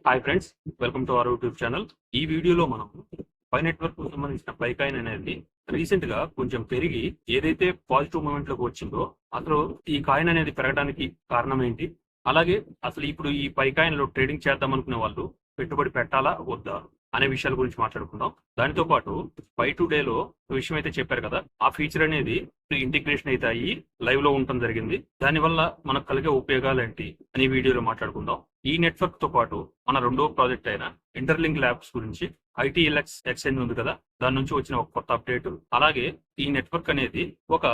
Hi friends, welcome to our YouTube channel. ఈ వీడియోలో మనం పై నెట్వర్క్ కు సంబంధించిన పై కాయిన్ అనేది రీసెంట్ గా కొంచెం పెరిగి ఏదైతే పాజిటివ్ మూమెంట్ లోకి వచ్చిందో అసలు ఈ కాయిన్ అనేది పెరగడానికి కారణం ఏంటి, అలాగే అసలు ఇప్పుడు ఈ పై కాయిన్ లో ట్రేడింగ్ చేద్దాం అనుకునే వాళ్ళు పెట్టుబడి పెట్టాలా వద్దా అనే విషయాల గురించి మాట్లాడుకుందాం. దానితో పాటు పై టు డే లో విషయం అయితే చెప్పారు కదా, ఆ ఫీచర్ అనేది ఇంటిగ్రేషన్ అయితే అయ్యి లైవ్ లో ఉండటం జరిగింది. దానివల్ల మనకు కలిగే ఉపయోగాలు ఏంటి అని వీడియోలో మాట్లాడుకుందాం. ఈ నెట్వర్క్ తో పాటు మన రెండో ప్రాజెక్ట్ అయిన ఇంటర్లింక్ ల్యాబ్స్ గురించి ITLX ఎక్స్చేంజ్ ఉంది కదా, దాని నుంచి వచ్చిన ఒక కొత్త అప్డేట్, అలాగే ఈ నెట్వర్క్ అనేది ఒక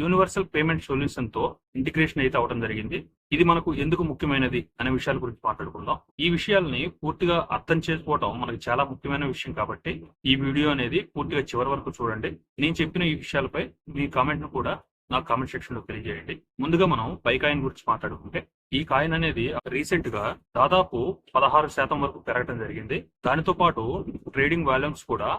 యూనివర్సల్ పేమెంట్ సొల్యూషన్ తో ఇంటిగ్రేషన్ అయితే అవడం జరిగింది. ఇది మనకు ఎందుకు ముఖ్యమైనది అనే విషయాల గురించి మాట్లాడుకుందాం. ఈ విషయాల్ని పూర్తిగా అర్థం చేసుకోవడం మనకు చాలా ముఖ్యమైన విషయం కాబట్టి ఈ వీడియో అనేది పూర్తిగా చివరి వరకు చూడండి. నేను చెప్పిన ఈ విషయాలపై మీ కామెంట్ ను కూడా నాకు కామెంట్ సెక్షన్ లో తెలియజేయండి. ముందుగా మనం పై కాయిన్ గురించి మాట్లాడుకుంటే, ఈ కాయిన్ అనేది రీసెంట్ గా దాదాపు 16% వరకు పెరగడం జరిగింది. దానితో పాటు ట్రేడింగ్ వాల్యూమ్స్ కూడా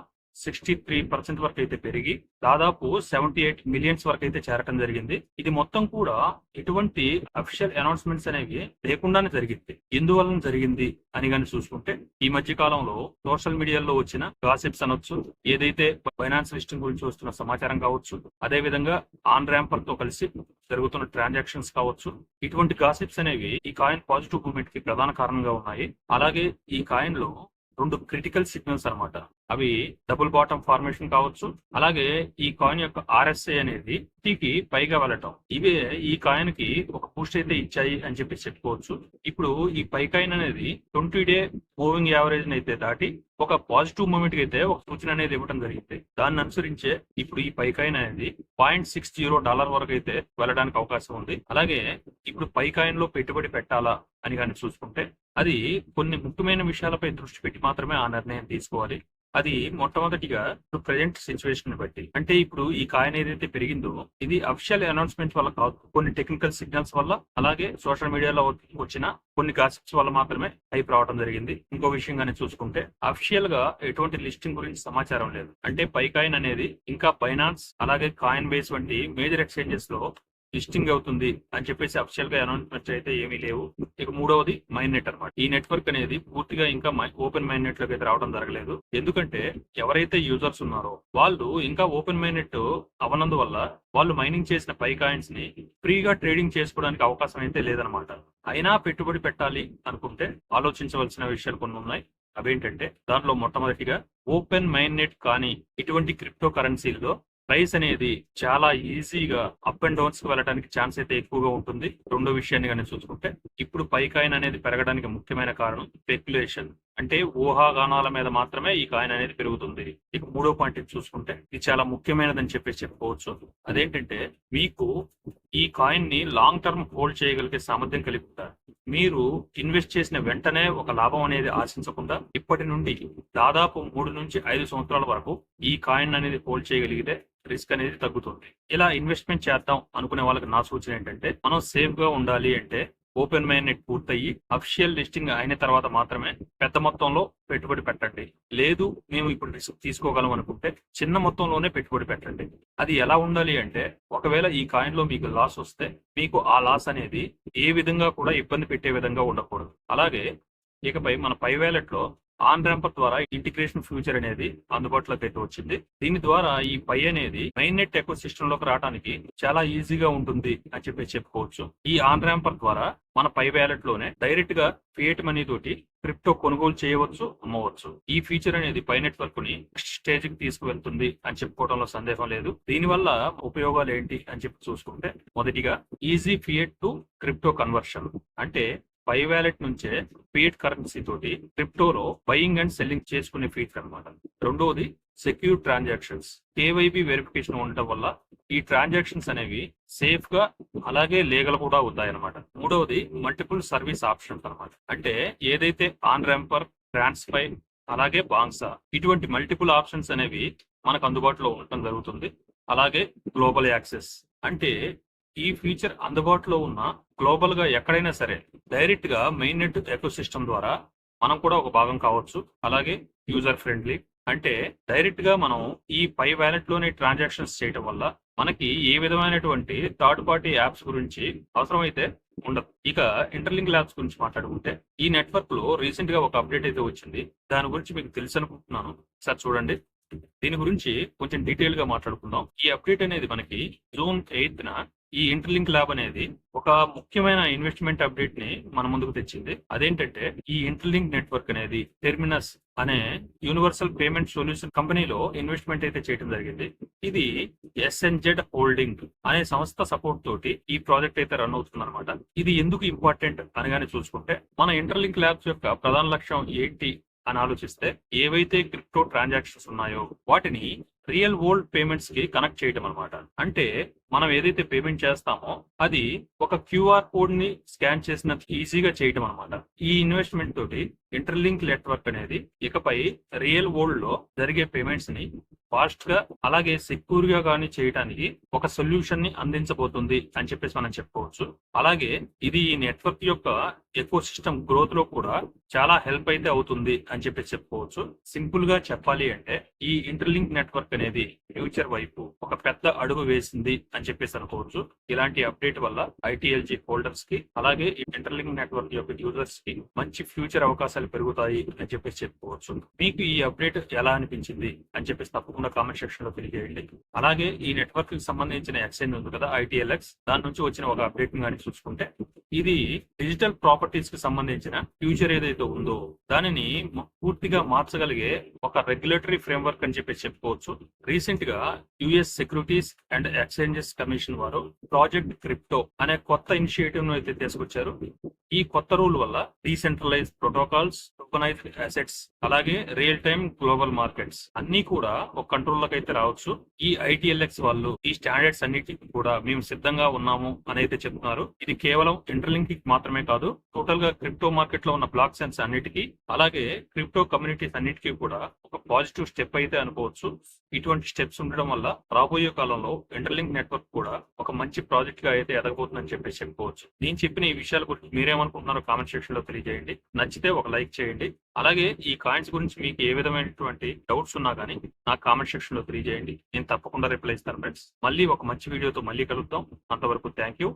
63% వరకు అయితే పెరిగి దాదాపు 78 మిలియన్స్ వరకు అయితే చేరటం జరిగింది. ఇది మొత్తం కూడా ఎటువంటి అఫీషియల్ అనౌన్స్మెంట్స్ అనేవి లేకుండానే జరిగింది. ఎందువల్ల జరిగింది అని కానీ చూసుకుంటే, ఈ మధ్య కాలంలో సోషల్ మీడియాలో వచ్చిన గాసిప్స్ అనొచ్చు, ఏదైతే ఫైనాన్స్ లిస్టింగ్ గురించి వస్తున్న సమాచారం కావచ్చు, అదే విధంగా ఆన్ ర్యాంపర్ తో కలిసి జరుగుతున్న ట్రాన్సాక్షన్స్ కావచ్చు, ఇటువంటి గాసిప్స్ అనేవి ఈ కాయిన్ పాజిటివ్ మూవ్మెంట్ కి ప్రధాన కారణంగా ఉన్నాయి. అలాగే ఈ కాయిన్ లో రెండు క్రిటికల్ సిగ్నల్స్ అన్నమాట. అవి డబుల్ బాటమ్ ఫార్మేషన్ కావచ్చు, అలాగే ఈ కాయిన్ యొక్క RSI అనేది కి పైగా వెళ్ళటం, ఇవే ఈ కాయిన్ కి ఒక బూస్ట్ అయితే ఇచ్చాయి అని చెప్పి చెప్పుకోవచ్చు. ఇప్పుడు ఈ పై కాయిన్ అనేది 20-డే మూవింగ్ యావరేజ్ అయితే దాటి ఒక పాజిటివ్ మూమెంట్ కి అయితే ఒక సూచన అనేది ఇవ్వడం జరిగింది. దాన్ని అనుసరించే ఇప్పుడు ఈ పై కాయిన్ అనేది $0.60 వరకు అయితే వెళ్ళడానికి అవకాశం ఉంది. అలాగే ఇప్పుడు పై కాయిన్ లో పెట్టుబడి పెట్టాలా అని కానీ చూసుకుంటే, అది కొన్ని ముఖ్యమైన విషయాలపై దృష్టి పెట్టి మాత్రమే ఆ నిర్ణయం తీసుకోవాలి. అది మొట్టమొదటిగా ఇప్పుడు ప్రజెంట్ సిచ్యువేషన్ బట్టి, అంటే ఇప్పుడు ఈ కాయిన్ ఏదైతే పెరిగిందో ఇది అఫీషియల్ అనౌన్స్మెంట్ వల్ల కాదు, కొన్ని టెక్నికల్ సిగ్నల్స్ వల్ల, అలాగే సోషల్ మీడియాలో వచ్చిన కొన్ని గాసిప్స్ వల్ల మాత్రమే హైప్ రావడం జరిగింది. ఇంకో విషయం గానీ చూసుకుంటే, అఫీషియల్ గా ఎటువంటి లిస్టింగ్ గురించి సమాచారం లేదు. అంటే పై కాయిన్ అనేది ఇంకా బైనాన్స్ అలాగే కాయిన్ బేస్ వంటి మేజర్ ఎక్స్చేంజెస్ లో లిస్టింగ్ అవుతుంది అని చెప్పేసి అఫీషియల్ గా అనౌన్స్మెంట్స్ అయితే ఏమీ లేవు. ఇక మూడవది మైన్ నెట్ అనమాట. ఈ నెట్వర్క్ అనేది పూర్తిగా ఇంకా ఓపెన్ మైన్ నెట్ లోకి అయితే రావడం జరగలేదు. ఎందుకంటే ఎవరైతే యూజర్స్ ఉన్నారో వాళ్ళు ఇంకా ఓపెన్ మైన్ నెట్ అవనందువల్ల వాళ్ళు మైనింగ్ చేసిన పై కాయిన్స్ ని ఫ్రీగా ట్రేడింగ్ చేసుకోవడానికి అవకాశం అయితే లేదనమాట. అయినా పెట్టుబడి పెట్టాలి అనుకుంటే ఆలోచించవలసిన విషయాలు కొన్ని ఉన్నాయి. అవేంటంటే, దాంట్లో మొట్టమొదటిగా ఓపెన్ మైన్ నెట్ కానీ ఇటువంటి క్రిప్టో కరెన్సీల్లో ప్రైస్ అనేది చాలా ఈజీగా అప్ అండ్ డౌన్స్ కి వెళ్ళడానికి ఛాన్స్ అయితే ఎక్కువగా ఉంటుంది. రెండో విషయాన్ని కానీ చూసుకుంటే, ఇప్పుడు పై కాయిన్ అనేది పెరగడానికి ముఖ్యమైన కారణం స్పెక్యులేషన్, అంటే ఊహాగానాల మీద మాత్రమే ఈ కాయిన్ అనేది పెరుగుతుంది. ఇక మూడో పాయింట్ చూసుకుంటే, ఇది చాలా ముఖ్యమైనదని చెప్పేసి చెప్పుకోవచ్చు. అదేంటంటే, మీకు ఈ కాయిన్ ని లాంగ్ టర్మ్ హోల్డ్ చేయగలిగే సామర్థ్యం కలిగి ఉంటారు. మీరు ఇన్వెస్ట్ చేసిన వెంటనే ఒక లాభం అనేది ఆశించకుండా ఇప్పటి నుండి దాదాపు 3 నుంచి 5 సంవత్సరాల వరకు ఈ కాయిన్ అనేది హోల్డ్ చేయగలిగితే రిస్క్ అనేది తగ్గుతుంది. ఇలా ఇన్వెస్ట్మెంట్ చేద్దాం అనుకునే వాళ్ళకి నా సూచన ఏంటంటే, మనం సేఫ్ గా ఉండాలి అంటే ఓపెన్ మైన్ నెట్ పూర్తయి అఫీషియల్ లిస్టింగ్ అయిన తర్వాత మాత్రమే పెద్ద మొత్తంలో పెట్టుబడి పెట్టండి. లేదు మేము ఇప్పుడు రిస్క్ తీసుకోగలం అనుకుంటే చిన్న మొత్తంలోనే పెట్టుబడి పెట్టండి. అది ఎలా ఉండాలి అంటే, ఒకవేళ ఈ కాయిన్ లో మీకు లాస్ వస్తే మీకు ఆ లాస్ అనేది ఏ విధంగా కూడా ఇబ్బంది పెట్టే విధంగా ఉండకూడదు. అలాగే ఇకపై మన పై వ్యాలెట్ లో ఆన్ ర్యాంపర్ ద్వారా ఇంటిగ్రేషన్ ఫ్యూచర్ అనేది అందుబాటులోకి అయితే వచ్చింది. దీని ద్వారా ఈ పై అనేది మైన్ నెట్ ఎకో సిస్టమ్ లోకి రావడానికి చాలా ఈజీగా ఉంటుంది అని చెప్పి చెప్పుకోవచ్చు. ఈ ఆన్ ర్యాంపర్ ద్వారా మన పై వ్యాలెట్ లోనే డైరెక్ట్ గా ఫియట్ మనీ తోటి క్రిప్టో కొనుగోలు చేయవచ్చు, అమ్మవచ్చు. ఈ ఫీచర్ అనేది పై నెట్వర్క్ ని నెక్స్ట్ స్టేజ్ కి తీసుకువెళ్తుంది అని చెప్పుకోవడంలో సందేహం లేదు. దీనివల్ల ఉపయోగాలు ఏంటి అని చెప్పి చూసుకుంటే, మొదటిగా easy fiat to crypto conversion, అంటే పై వ్యాలెట్ నుంచే ఫియట్ కరెన్సీ తోటి క్రిప్టోలో బయింగ్ అండ్ సెల్లింగ్ చేసుకునే ఫీచర్ అనమాట. రెండవది సెక్యూర్ ట్రాన్సాక్షన్స్, KYB వెరిఫికేషన్ ఉండటం వల్ల ఈ ట్రాన్సాక్షన్స్ అనేవి సేఫ్ గా అలాగే లీగల్ కూడా అవుతాయన్నమాట. మూడవది మల్టిపుల్ సర్వీస్ ఆప్షన్స్ అనమాట. అంటే ఏదైతే ఆన్ ర్యాంపర్, ట్రాన్స్ఫై అలాగే బాంగ్సా ఇటువంటి మల్టిపుల్ ఆప్షన్స్ అనేవి మనకు అందుబాటులో ఉండటం జరుగుతుంది. అలాగే గ్లోబల్ యాక్సెస్, అంటే ఈ ఫీచర్ అందుబాటులో ఉన్న గ్లోబల్ గా ఎక్కడైనా సరే డైరెక్ట్ గా మెయిన్ నెట్ ఎకో సిస్టమ్ ద్వారా మనం కూడా ఒక భాగం కావచ్చు. అలాగే యూజర్ ఫ్రెండ్లీ, అంటే డైరెక్ట్ గా మనం ఈ పై వ్యాలెట్ లోనే ట్రాన్సాక్షన్స్ చేయడం వల్ల మనకి ఏ విధమైనటువంటి థర్డ్ పార్టీ యాప్స్ గురించి అవసరమైతే ఉండదు. ఇక ఇంటర్లింక్ ల్యాబ్స్ గురించి మాట్లాడుకుంటే ఈ నెట్వర్క్ లో రీసెంట్ గా ఒక అప్డేట్ అయితే వచ్చింది. దాని గురించి మీకు తెలుసు అనుకుంటున్నాను. సార్ చూడండి, దీని గురించి కొంచెం డీటెయిల్ గా మాట్లాడుకుందాం. ఈ అప్డేట్ అనేది మనకి జూన్ 8న ఈ ఇంటర్లింక్ ల్యాబ్ అనేది ఒక ముఖ్యమైన ఇన్వెస్ట్మెంట్ అప్డేట్ ని మన ముందుకు తెచ్చింది. అదేంటంటే ఈ ఇంటర్లింక్ నెట్వర్క్ అనేది టెర్మినస్ అనే యూనివర్సల్ పేమెంట్ సొల్యూషన్ కంపెనీలో ఇన్వెస్ట్మెంట్ అయితే చేయడం జరిగింది. ఇది ఎస్ఎన్జెడ్ హోల్డింగ్ అనే సంస్థ సపోర్ట్ తోటి ఈ ప్రాజెక్ట్ అయితే రన్ అవుతుంది అనమాట. ఇది ఎందుకు ఇంపార్టెంట్ అనగానే చూసుకుంటే మన ఇంటర్లింక్ ల్యాబ్స్ యొక్క ప్రధాన లక్ష్యం ఏంటి అని ఆలోచిస్తే ఏవైతే క్రిప్టో ట్రాన్సాక్షన్స్ ఉన్నాయో వాటిని రియల్ వరల్డ్ పేమెంట్స్ కి కనెక్ట్ చేయడం అనమాట. అంటే మనం ఏదైతే పేమెంట్ చేస్తామో అది ఒక క్యూఆర్ కోడ్ ని స్కాన్ చేసినంత ఈజీగా చేయడం అనమాట. ఈ ఇన్వెస్ట్మెంట్ తోటి ఇంటర్లింక్ నెట్వర్క్ అనేది ఇకపై రియల్ వరల్డ్ లో జరిగే పేమెంట్స్ ని ఫాస్ట్ గా అలాగే సెక్యూర్ గా కానీ చేయడానికి ఒక సొల్యూషన్ ని అందించబోతుంది అని చెప్పేసి మనం చెప్పుకోవచ్చు. అలాగే ఇది ఈ నెట్వర్క్ యొక్క ఎకో సిస్టమ్ గ్రోత్ లో కూడా చాలా హెల్ప్ అయితే అవుతుంది అని చెప్పేసి చెప్పుకోవచ్చు. సింపుల్ గా చెప్పాలి అంటే ఈ ఇంటర్లింక్ నెట్వర్క్ అనేది ఫ్యూచర్ వైపు ఒక పెద్ద అడుగు వేసింది అని చెప్పేసి అనుకోవచ్చు. ఇలాంటి అప్డేట్ వల్ల ఐటీఎల్జీ హోల్డర్స్ కి అలాగే ఈ ఇంటర్లింక్ నెట్వర్క్ యొక్క యూజర్స్ కి మంచి ఫ్యూచర్ అవకాశాలు పెరుగుతాయి అని చెప్పేసి చెప్పుకోవచ్చు. మీకు ఈ అప్డేట్ ఎలా అనిపించింది అని చెప్పేసి తప్పకుండా కామెంట్ సెక్షన్ లో తెలియజేయండి. అలాగే ఈ నెట్వర్క్ కి సంబంధించిన ఎక్స్చేంజ్ ఉంది కదా ఐటీఎల్ఎక్స్, దాని నుంచి వచ్చిన ఒక అప్డేట్ కానీ చూసుకుంటే ఇది డిజిటల్ ప్రాపర్టీస్ కి సంబంధించిన ఫ్యూచర్ ఏదైతే ఉందో దానిని పూర్తిగా మార్చగలిగే ఒక రెగ్యులేటరీ ఫ్రేమ్వర్క్ అని చెప్పేసి చెప్పుకోవచ్చు. రీసెంట్ గా US securities and exchanges commission వారు ప్రాజెక్ట్ క్రిప్టో అనే కొత్త ఇనిషియేటివ్ ను అయితే తీసుకొచ్చారు. ఈ కొత్త రూల్ వల్ల డీసెంట్రలైజ్ ప్రోటోకాల్స్, టోకనైజ్డ్ అసెట్స్ అలాగే రియల్ టైమ్ గ్లోబల్ మార్కెట్స్ అన్ని కూడా ఒక కంట్రోల్ లోకి అయితే రావచ్చు. ఈ ఐటీఎల్ఎక్స్ వాళ్ళు ఈ స్టాండర్డ్స్ అన్నిటికీ కూడా మేము సిద్ధంగా ఉన్నాము అని అయితే చెప్తున్నారు. ఇది కేవలం ఇంటర్లింక్ మాత్రమే కాదు, టోటల్ గా క్రిప్టో మార్కెట్ లో ఉన్న బ్లాక్ చైన్స్ అన్నిటికీ అలాగే క్రిప్టో కమ్యూనిటీస్ అన్నిటికీ కూడా ఒక పాజిటివ్ స్టెప్ అయితే అనుకోవచ్చు. ఇటువంటి స్టెప్స్ ఉండడం వల్ల రాబోయే కాలంలో ఇంటర్లింక్ నెట్వర్క్ కూడా ఒక మంచి ప్రాజెక్ట్ గా అయితే ఎదగబోతుందని చెప్పేసి చెప్పుకోవచ్చు. నేను చెప్పిన ఈ విషయాల గురించి మీరేమనుకుంటున్నారో కామెంట్ సెక్షన్ లో తెలియజేయండి. నచ్చితే ఒక లైక్ చేయండి. అలాగే ఈ కాయిన్స్ గురించి మీకు ఏ విధమైనటువంటి డౌట్స్ ఉన్నా కానీ నా కామెంట్ సెక్షన్ లో తెలియజేయండి. నేను తప్పకుండా రిప్లై ఇస్తాను ఫ్రెండ్స్. మళ్ళీ ఒక మంచి వీడియోతో మళ్ళీ కలుద్దాం. అంతవరకు థ్యాంక్ యూ.